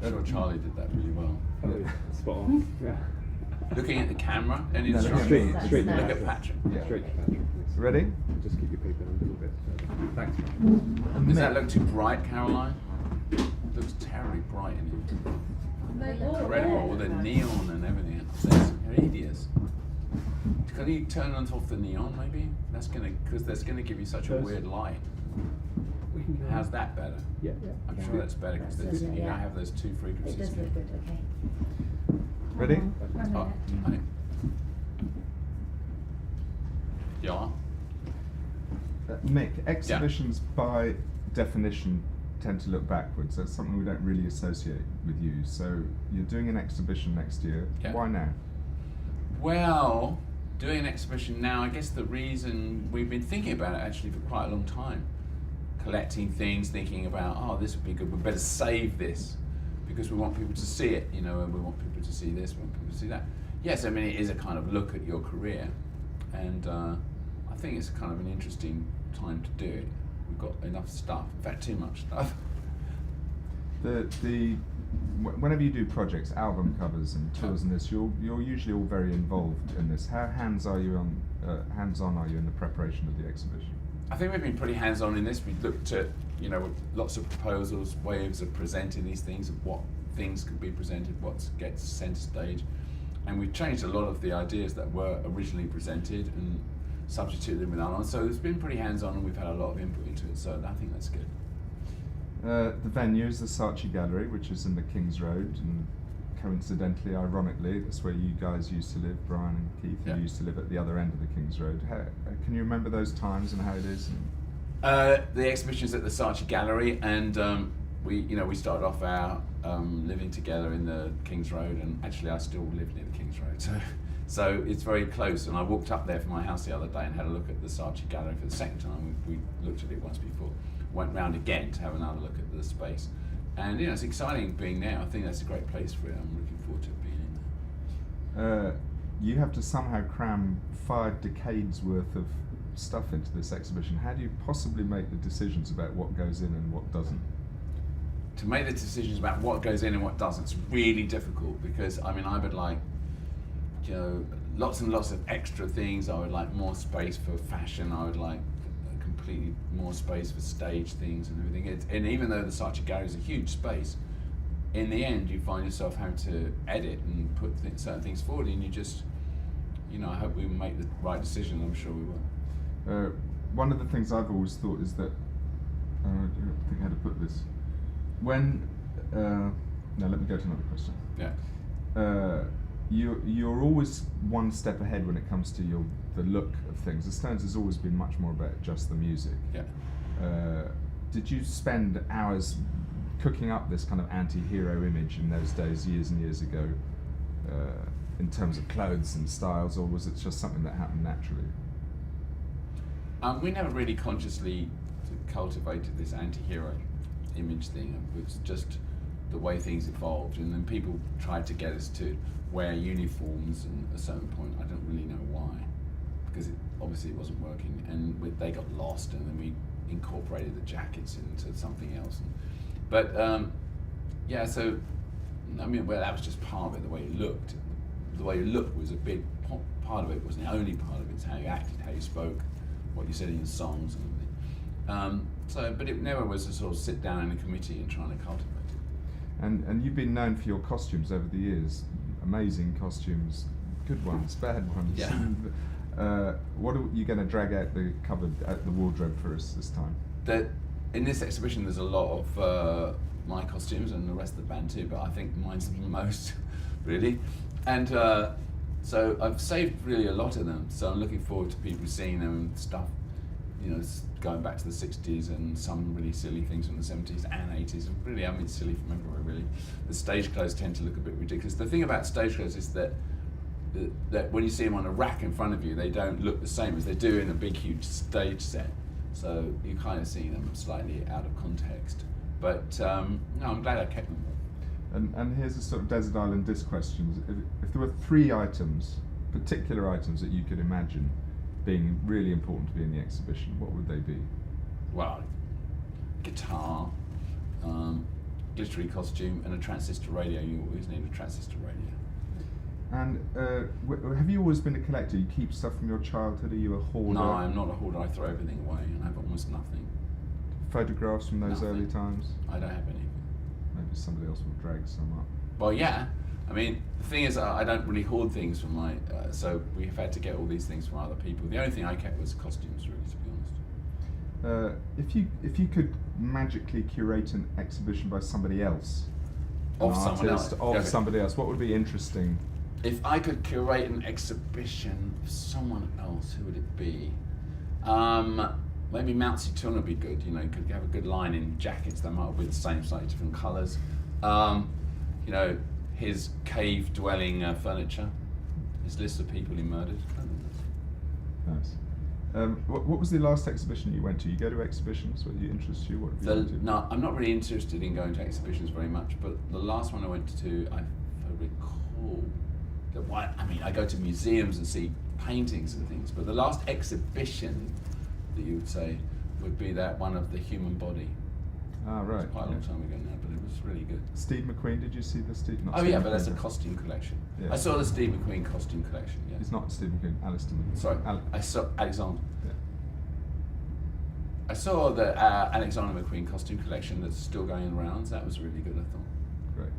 I'm sure Charlie did that really well. Spot on. Yeah. Looking at the camera, any No, instructions? straight Look to at Patrick. Yeah. Straight to Patrick. Please. Ready? Just keep your paper a little bit further. Thanks, Patrick. Does that look too bright, Caroline? It looks terribly bright in here. Incredible, all the neon and everything. It's hideous. Can you turn on off the neon, maybe? That's because that's gonna give you such a weird light. We can go. How's that better? Yeah. I'm sure that's better because you now have those two It frequencies. does look good, okay. Ready? Oh, yeah. Mick, exhibitions by definition tend to look backwards. That's something we don't really associate with you. So you're doing an exhibition next year. Yeah. Why now? Well, doing an exhibition now, I guess the reason we've been thinking about it actually for quite a long time. Collecting things, thinking about, oh, this would be good, we better save this because we want people to see it, you know, and we want people to see this, we want people to see that. Yes, I mean, it is a kind of look at your career, and I think it's kind of an interesting time to do it. We've got enough stuff, in fact, too much stuff. Whenever you do projects, album covers and tours and this, you're usually all very involved in this. How hands-on are you in the preparation of the exhibition? I think we've been pretty hands-on in this. We looked at, you know, lots of proposals, ways of presenting these things, of what things could be presented, what gets centre stage, and we've changed a lot of the ideas that were originally presented and substituted them with our own. So it's been pretty hands-on, and we've had a lot of input into it. So I think that's good. The venue is the Saatchi Gallery, which is in the King's Road, and coincidentally, ironically, that's where you guys used to live, Brian and Keith. Yeah. You used to live at the other end of the King's Road. Can you remember those times and how it is? The exhibition's at the Saatchi Gallery, and we started off our living together in the King's Road, and actually I still live near the King's Road, so it's very close. And I walked up there from my house the other day and had a look at the Saatchi Gallery for the second time. We looked at it once before, went round again to have another look at the space, and you know, it's exciting being there. I think that's a great place for it. I'm looking forward to being in there. You have to somehow cram 5 decades worth of stuff into this exhibition. How do you possibly make the decisions about what goes in and what doesn't? To make the decisions about what goes in and what doesn't, it's really difficult because I mean, I would like, you know, lots and lots of extra things. I would like more space for fashion. I would like completely more space for stage things and everything. And even though the Saatchi Gallery is a huge space, in the end you find yourself having to edit and put certain things forward, and you just, you know, I hope we make the right decision. I'm sure we will. One of the things I've always thought is that, I don't think how to put this. When, no, let me go to another question. Yeah. You're always one step ahead when it comes to the look of things. The Stones has always been much more about just the music. Yeah. Did you spend hours cooking up this kind of anti-hero image in those days, years and years ago, in terms of clothes and styles, or was it just something that happened naturally? We never really consciously cultivated this anti-hero image thing. It was just the way things evolved, and then people tried to get us to wear uniforms, and at a certain point I don't really know why, because obviously it wasn't working, and they got lost, and then we incorporated the jackets into something else. But yeah, so I mean, well, that was just part of it, the way it looked. The way you looked was a big part of it. It wasn't the only part of it. It's how you acted, how you spoke, what you said in your songs and everything. But it never was to sort of sit down in a committee and trying to cultivate it. And you've been known for your costumes over the years. Amazing costumes, good ones, bad ones. Yeah. What are you going to drag out the wardrobe for us this time? In this exhibition there's a lot of my costumes and the rest of the band too, but I think mine's the most, really. And so I've saved really a lot of them, so I'm looking forward to people seeing them and stuff, you know, going back to the 60s and some really silly things from the 70s and 80s. And really, I mean, silly from everywhere, really. The stage clothes tend to look a bit ridiculous. The thing about stage clothes is that when you see them on a rack in front of you, they don't look the same as they do in a big, huge stage set. So you kind of see them slightly out of context. But no, I'm glad I kept them. And here's a sort of desert island disc question. If there were 3 items, particular items that you could imagine being really important to be in the exhibition, what would they be? Well, guitar, glittery costume and a transistor radio. You always need a transistor radio. And have you always been a collector? You keep stuff from your childhood? Are you a hoarder? No, I'm not a hoarder. I throw everything away and I have almost nothing. Photographs from those Nothing. early times? I don't have anything. Maybe somebody else will drag some up. Well, yeah. I mean, the thing is, I don't really hoard things from my. So we've had to get all these things from other people. The only thing I kept was costumes, really, to be honest. If you could magically curate an exhibition by somebody else, Of an someone artist, else. of Okay. somebody else, what would be interesting? If I could curate an exhibition of someone else, who would it be? Maybe Mao Zedong would be good. You know, could have a good line in jackets that might be the same, slightly different colours. You know, his cave-dwelling furniture, his list of people he murdered. Nice. What was the last exhibition you went to? You go to exhibitions? What interests you? What have you been to? No, I'm not really interested in going to exhibitions very much, but the last one I went to, I recall, I go to museums and see paintings and things, but the last exhibition that you would say would be that one of the human body. Ah, right. Quite a long time ago now, but it was really good. Steve McQueen, did you see the Steve? Not Oh Steve yeah, but that's a McQueen, costume collection. Yeah. I saw the Steve McQueen costume collection. Yeah. It's not Steve McQueen, Alistair McQueen. Sorry, I saw Alexander. Yeah. I saw the Alexander McQueen costume collection that's still going in rounds. That was really good, I thought. Great.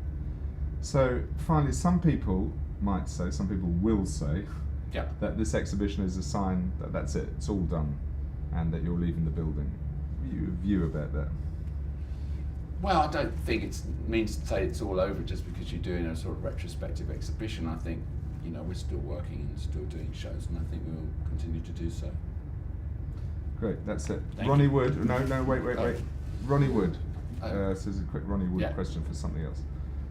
So finally, some people might say, some people will say, Yeah. that this exhibition is a sign that that's it, it's all done, and that you're leaving the building. Your view about that? Well, I don't think it means to say it's all over just because you're doing a sort of retrospective exhibition. I think, you know, we're still working and still doing shows, and I think we'll continue to do so. Great, that's it. Thank Ronnie you. Wood, no, wait. Oh. Ronnie Wood. Oh. So there's a quick Ronnie Wood Yeah. question for something else.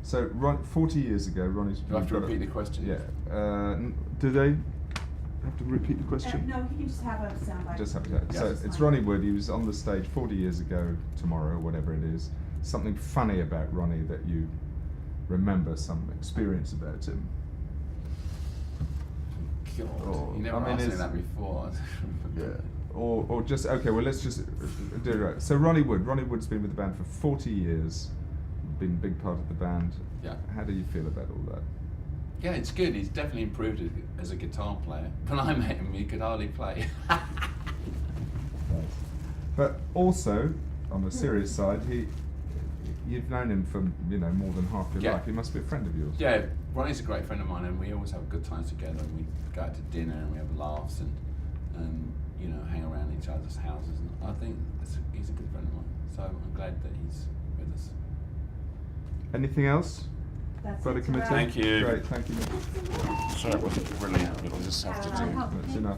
So 40 years ago, Ronnie's... Do I have to you've got repeat the question? Yeah. Do they have to repeat the question? No, you can just have a soundbite. Just have that. Yeah. So That's it's fine. Ronnie Wood. He was on the stage 40 years ago tomorrow, whatever it is. Something funny about Ronnie that you remember, some experience about him. God, Oh, you never I mean, asked me it's- that before. Or just, okay, well, let's just do it right. So Ronnie Wood's been with the band for 40 years, been a big part of the band. Yeah. How do you feel about all that? Yeah, it's good. He's definitely improved as a guitar player. When I met him, he could hardly play. But also, on the serious side, you've known him for more than half your Yeah. life. He must be a friend of yours. Yeah, Ronnie's a great friend of mine, and we always have good times together. And we go out to dinner, and we have laughs, and hang around each other's houses. And I think he's a good friend of mine. So I'm glad that he's with us. Anything else? That's Further it. committee? Thank you. Great, thank you. Sorry, it wasn't brilliant, but I just have to do. That's enough.